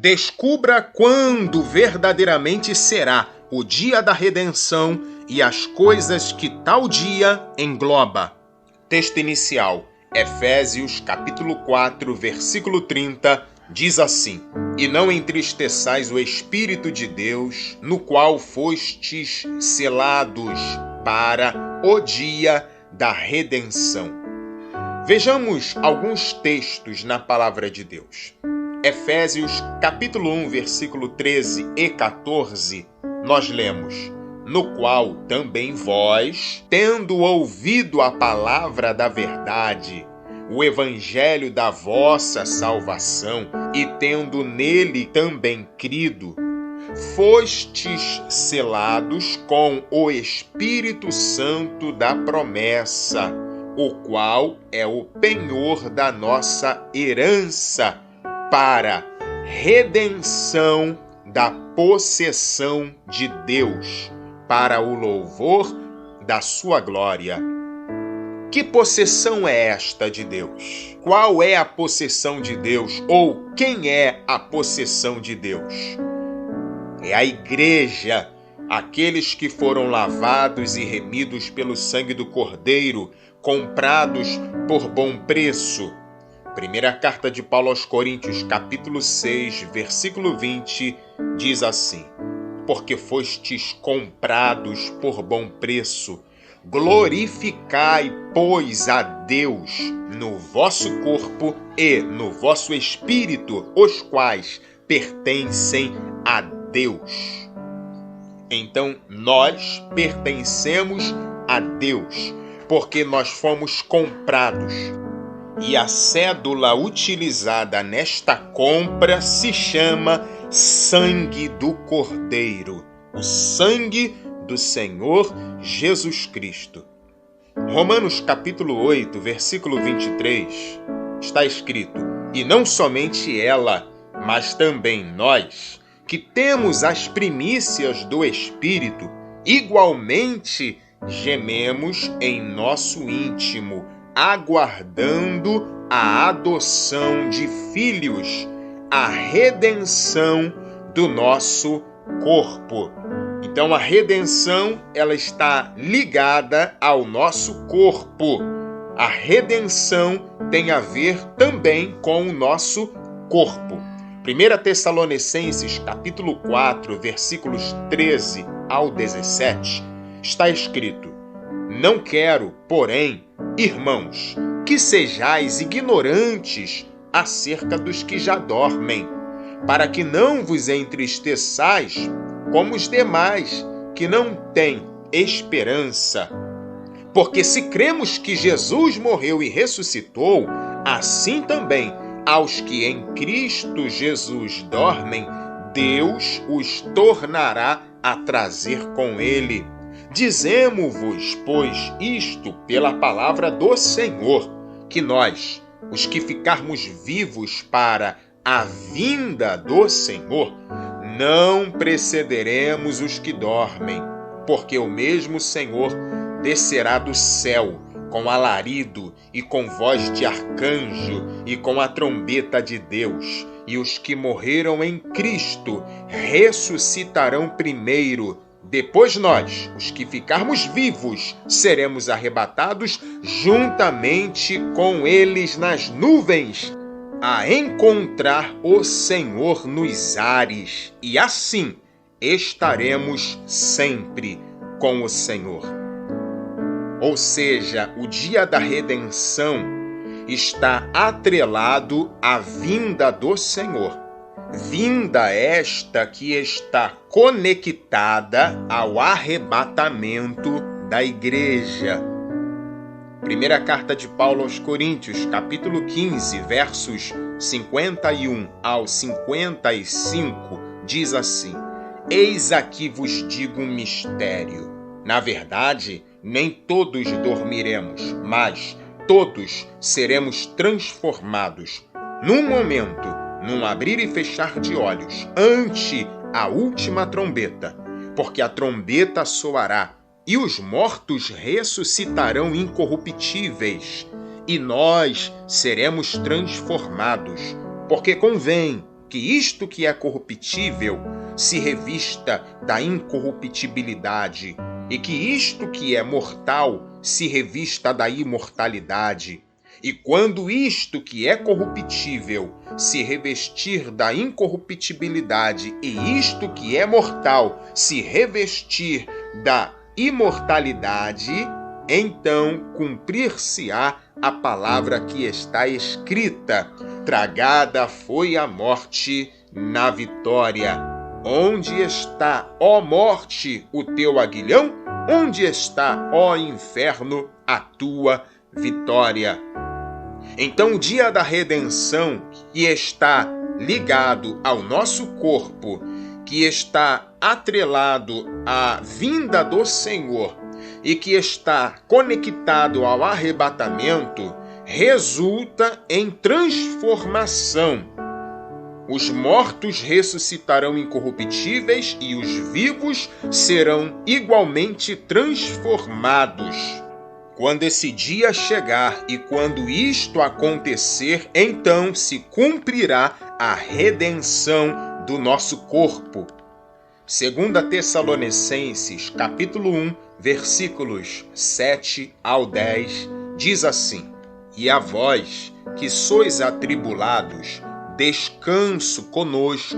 Descubra quando verdadeiramente será o dia da redenção e as coisas que tal dia engloba. Texto inicial, Efésios capítulo 4, versículo 30, diz assim: E não entristeçais o Espírito de Deus, no qual fostes selados para o dia da redenção. Vejamos alguns textos na palavra de Deus. Efésios capítulo 1, versículo 13 e 14, nós lemos: No qual também vós, tendo ouvido a palavra da verdade, o evangelho da vossa salvação, e tendo nele também crido, fostes selados com o Espírito Santo da promessa, o qual é o penhor da nossa herança, para redenção da possessão de Deus, para o louvor da sua glória. Que possessão é esta de Deus? Qual é a possessão de Deus? Ou quem é a possessão de Deus? É a igreja, aqueles que foram lavados e remidos pelo sangue do Cordeiro, comprados por bom preço. Primeira carta de Paulo aos Coríntios, capítulo 6, versículo 20, diz assim: Porque fostes comprados por bom preço, glorificai, pois, a Deus no vosso corpo e no vosso espírito, os quais pertencem a Deus. Então, nós pertencemos a Deus, porque nós fomos comprados. E a cédula utilizada nesta compra se chama sangue do Cordeiro, o sangue do Senhor Jesus Cristo. Romanos capítulo 8, versículo 23, está escrito: E não somente ela, mas também nós, que temos as primícias do Espírito, igualmente gememos em nosso íntimo, aguardando a adoção de filhos, a redenção do nosso corpo. Então a redenção, ela está ligada ao nosso corpo. A redenção tem a ver também com o nosso corpo. 1 Tessalonicenses capítulo 4, versículos 13 ao 17, está escrito: Não quero, porém, irmãos, que sejais ignorantes acerca dos que já dormem, para que não vos entristeçais como os demais, que não têm esperança. Porque se cremos que Jesus morreu e ressuscitou, assim também aos que em Cristo Jesus dormem, Deus os tornará a trazer com ele. Dizemo-vos, pois, isto pela palavra do Senhor, que nós, os que ficarmos vivos para a vinda do Senhor, não precederemos os que dormem, porque o mesmo Senhor descerá do céu com alarido e com voz de arcanjo e com a trombeta de Deus, e os que morreram em Cristo ressuscitarão primeiro. Depois nós, os que ficarmos vivos, seremos arrebatados juntamente com eles nas nuvens, a encontrar o Senhor nos ares, e assim estaremos sempre com o Senhor. Ou seja, o dia da redenção está atrelado à vinda do Senhor. Vinda esta que está conectada ao arrebatamento da igreja. Primeira carta de Paulo aos Coríntios, capítulo 15, versos 51 ao 55, diz assim: Eis aqui vos digo um mistério. Na verdade, nem todos dormiremos, mas todos seremos transformados num momento, num abrir e fechar de olhos, ante a última trombeta, porque a trombeta soará, e os mortos ressuscitarão incorruptíveis, e nós seremos transformados, porque convém que isto que é corruptível se revista da incorruptibilidade, e que isto que é mortal se revista da imortalidade. E quando isto que é corruptível se revestir da incorruptibilidade e isto que é mortal se revestir da imortalidade, então cumprir-se-á a palavra que está escrita: tragada foi a morte na vitória. Onde está, ó morte, o teu aguilhão? Onde está, ó inferno, a tua vitória? Então, o dia da redenção, que está ligado ao nosso corpo, que está atrelado à vinda do Senhor e que está conectado ao arrebatamento, resulta em transformação. Os mortos ressuscitarão incorruptíveis e os vivos serão igualmente transformados. Quando esse dia chegar e quando isto acontecer, então se cumprirá a redenção do nosso corpo. 2 Tessalonicenses, capítulo 1, versículos 7 ao 10, diz assim: E a vós, que sois atribulados, descanso conosco,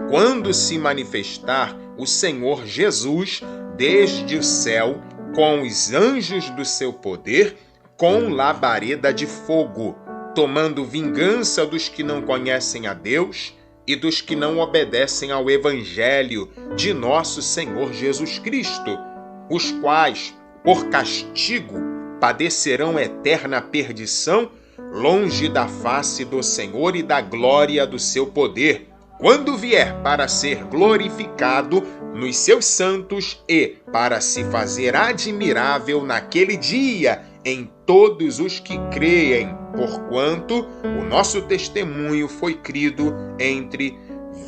quando se manifestar o Senhor Jesus desde o céu, com os anjos do seu poder, com labareda de fogo, tomando vingança dos que não conhecem a Deus e dos que não obedecem ao Evangelho de nosso Senhor Jesus Cristo, os quais, por castigo, padecerão eterna perdição, longe da face do Senhor e da glória do seu poder, quando vier para ser glorificado nos seus santos e para se fazer admirável naquele dia em todos os que creem, porquanto o nosso testemunho foi crido entre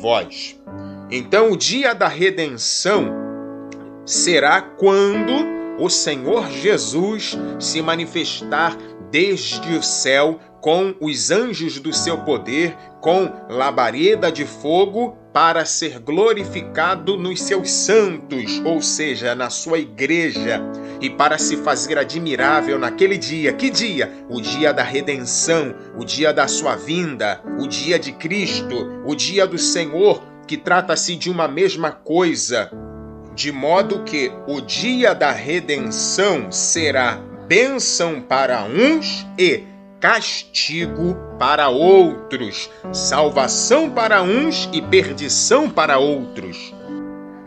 vós. Então, o dia da redenção será quando o Senhor Jesus se manifestar desde o céu com os anjos do seu poder, com labareda de fogo, para ser glorificado nos seus santos, ou seja, na sua igreja, e para se fazer admirável naquele dia. Que dia? O dia da redenção, o dia da sua vinda, o dia de Cristo, o dia do Senhor, que trata-se de uma mesma coisa, de modo que o dia da redenção será bênção para uns e castigo para outros, salvação para uns e perdição para outros,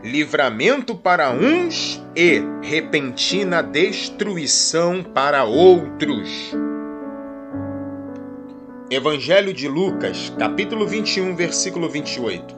livramento para uns e repentina destruição para outros. Evangelho de Lucas, capítulo 21, versículo 28.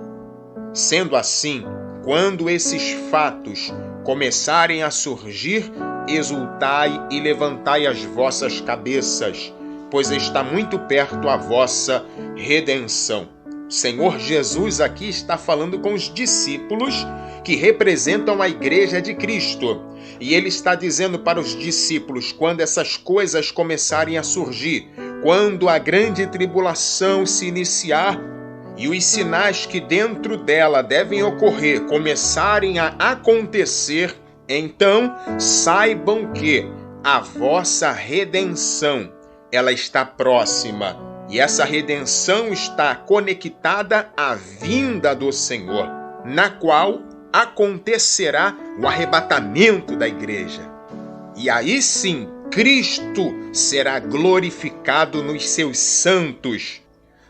Sendo assim, quando esses fatos começarem a surgir, exultai e levantai as vossas cabeças, pois está muito perto a vossa redenção. Senhor Jesus aqui está falando com os discípulos que representam a igreja de Cristo. E ele está dizendo para os discípulos, quando essas coisas começarem a surgir, quando a grande tribulação se iniciar e os sinais que dentro dela devem ocorrer começarem a acontecer, então saibam que a vossa redenção, ela está próxima. E essa redenção está conectada à vinda do Senhor, na qual acontecerá o arrebatamento da igreja. E aí sim, Cristo será glorificado nos seus santos,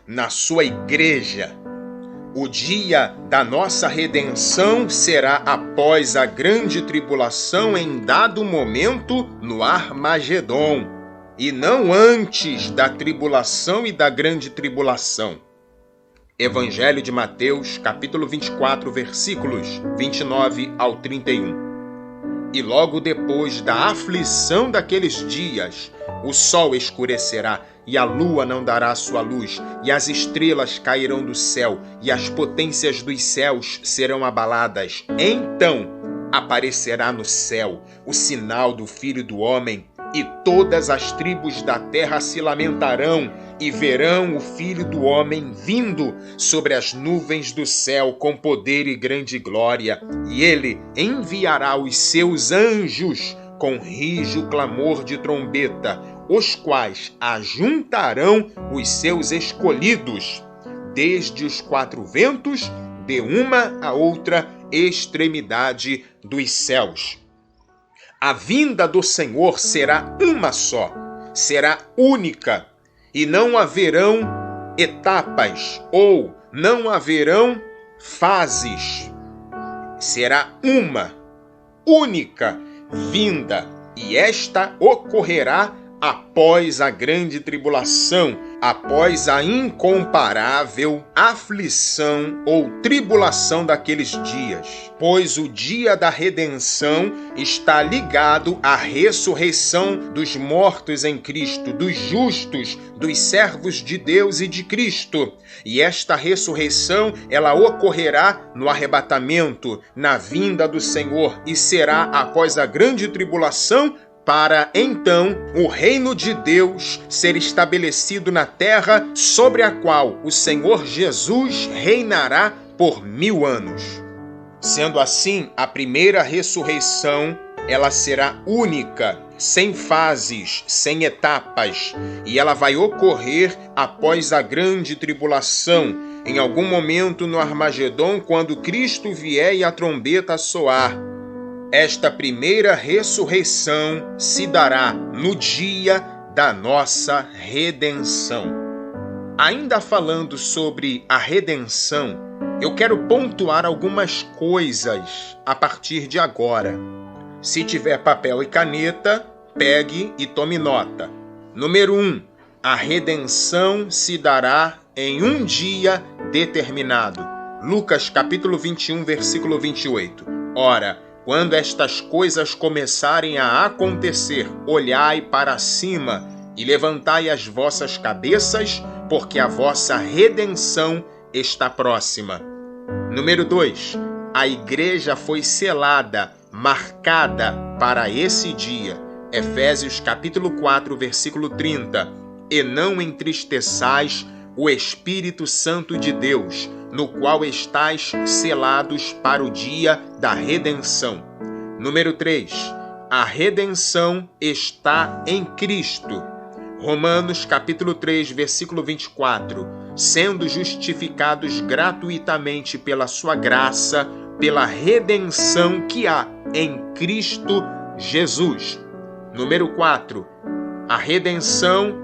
na sua igreja. O dia da nossa redenção será após a grande tribulação em dado momento no Armagedon, e não antes da tribulação e da grande tribulação. Evangelho de Mateus, capítulo 24, versículos 29 ao 31. E logo depois da aflição daqueles dias, o sol escurecerá, e a lua não dará sua luz, e as estrelas cairão do céu, e as potências dos céus serão abaladas. Então aparecerá no céu o sinal do Filho do Homem, e todas as tribos da terra se lamentarão, e verão o Filho do Homem vindo sobre as nuvens do céu com poder e grande glória, e ele enviará os seus anjos com rijo clamor de trombeta, os quais ajuntarão os seus escolhidos, desde os quatro ventos, de uma a outra extremidade dos céus. A vinda do Senhor será uma só, será única, e não haverão etapas ou não haverão fases. Será uma única vinda, e esta ocorrerá após a grande tribulação, após a incomparável aflição ou tribulação daqueles dias. Pois o dia da redenção está ligado à ressurreição dos mortos em Cristo, dos justos, dos servos de Deus e de Cristo. E esta ressurreição, ela ocorrerá no arrebatamento, na vinda do Senhor, e será após a grande tribulação, para então o reino de Deus ser estabelecido na terra, sobre a qual o Senhor Jesus reinará por 1000 anos. Sendo assim, a primeira ressurreição, ela será única, sem fases, sem etapas, e ela vai ocorrer após a grande tribulação, em algum momento no Armagedon, quando Cristo vier e a trombeta soar. Esta primeira ressurreição se dará no dia da nossa redenção. Ainda falando sobre a redenção, eu quero pontuar algumas coisas a partir de agora. Se tiver papel e caneta, pegue e tome nota. Número 1. A redenção se dará em um dia determinado. Lucas capítulo 21, versículo 28. Ora, quando estas coisas começarem a acontecer, olhai para cima e levantai as vossas cabeças, porque a vossa redenção está próxima. Número 2. A igreja foi selada, marcada para esse dia. Efésios capítulo 4, versículo 30. E não entristeçais o Espírito Santo de Deus, no qual estais selados para o dia da redenção. Número 3. A redenção está em Cristo. Romanos capítulo 3, versículo 24. Sendo justificados gratuitamente pela sua graça, pela redenção que há em Cristo Jesus. Número 4. A redenção,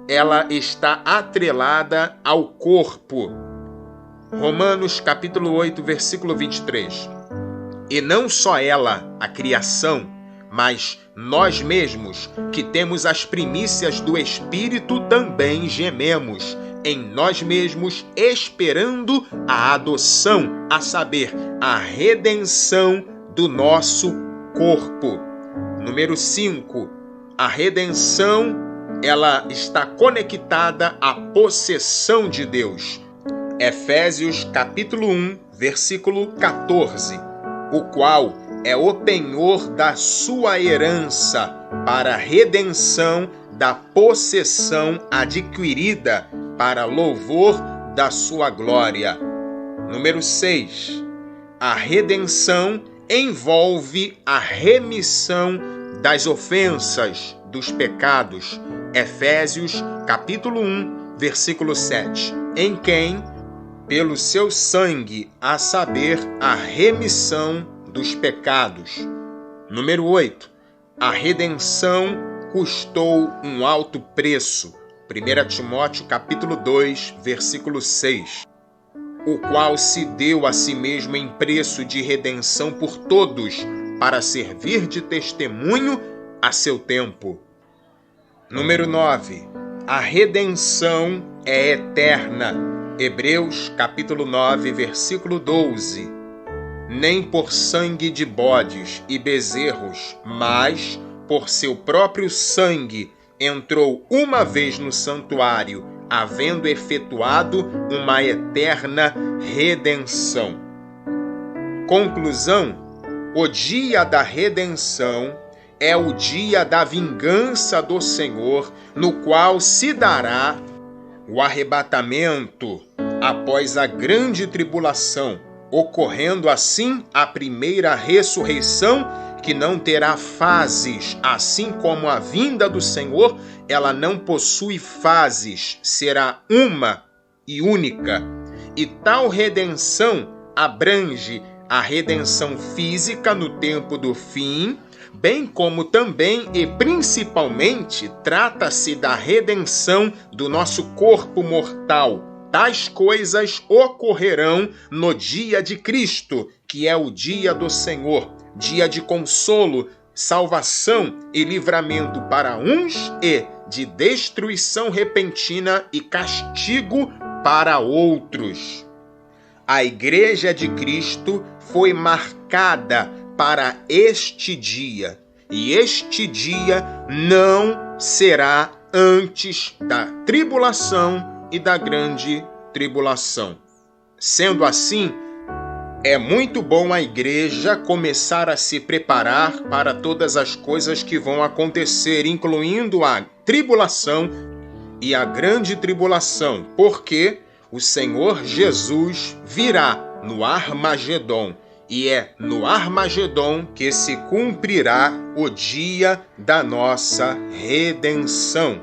ela está atrelada ao corpo. Romanos capítulo 8, versículo 23. E não só ela, a criação, mas nós mesmos, que temos as primícias do Espírito, também gememos em nós mesmos, esperando a adoção, a saber, a redenção do nosso corpo. Número 5. A redenção, ela está conectada à possessão de Deus. Efésios capítulo 1, versículo 14, o qual é o penhor da sua herança para a redenção da possessão adquirida para louvor da sua glória. Número 6. A redenção envolve a remissão das ofensas, dos pecados. Efésios capítulo 1, versículo 7, em quem, pelo seu sangue, a saber, a remissão dos pecados. Número 8. A redenção custou um alto preço. 1 Timóteo capítulo 2, versículo 6. O qual se deu a si mesmo em preço de redenção por todos, para servir de testemunho a seu tempo. Número 9. A redenção é eterna. Hebreus capítulo 9, versículo 12. Nem por sangue de bodes e bezerros, mas por seu próprio sangue entrou uma vez no santuário, havendo efetuado uma eterna redenção. Conclusão: o dia da redenção é o dia da vingança do Senhor, no qual se dará o arrebatamento após a grande tribulação, ocorrendo assim a primeira ressurreição, que não terá fases, assim como a vinda do Senhor, ela não possui fases, será uma e única. E tal redenção abrange a redenção física no tempo do fim, bem como também e principalmente trata-se da redenção do nosso corpo mortal. Tais coisas ocorrerão no dia de Cristo, que é o dia do Senhor, dia de consolo, salvação e livramento para uns e de destruição repentina e castigo para outros. A Igreja de Cristo foi marcada para este dia, e este dia não será antes da tribulação e da grande tribulação. Sendo assim, é muito bom a igreja começar a se preparar para todas as coisas que vão acontecer, incluindo a tribulação e a grande tribulação, porque o Senhor Jesus virá no Armagedon, e é no Armagedon que se cumprirá o dia da nossa redenção.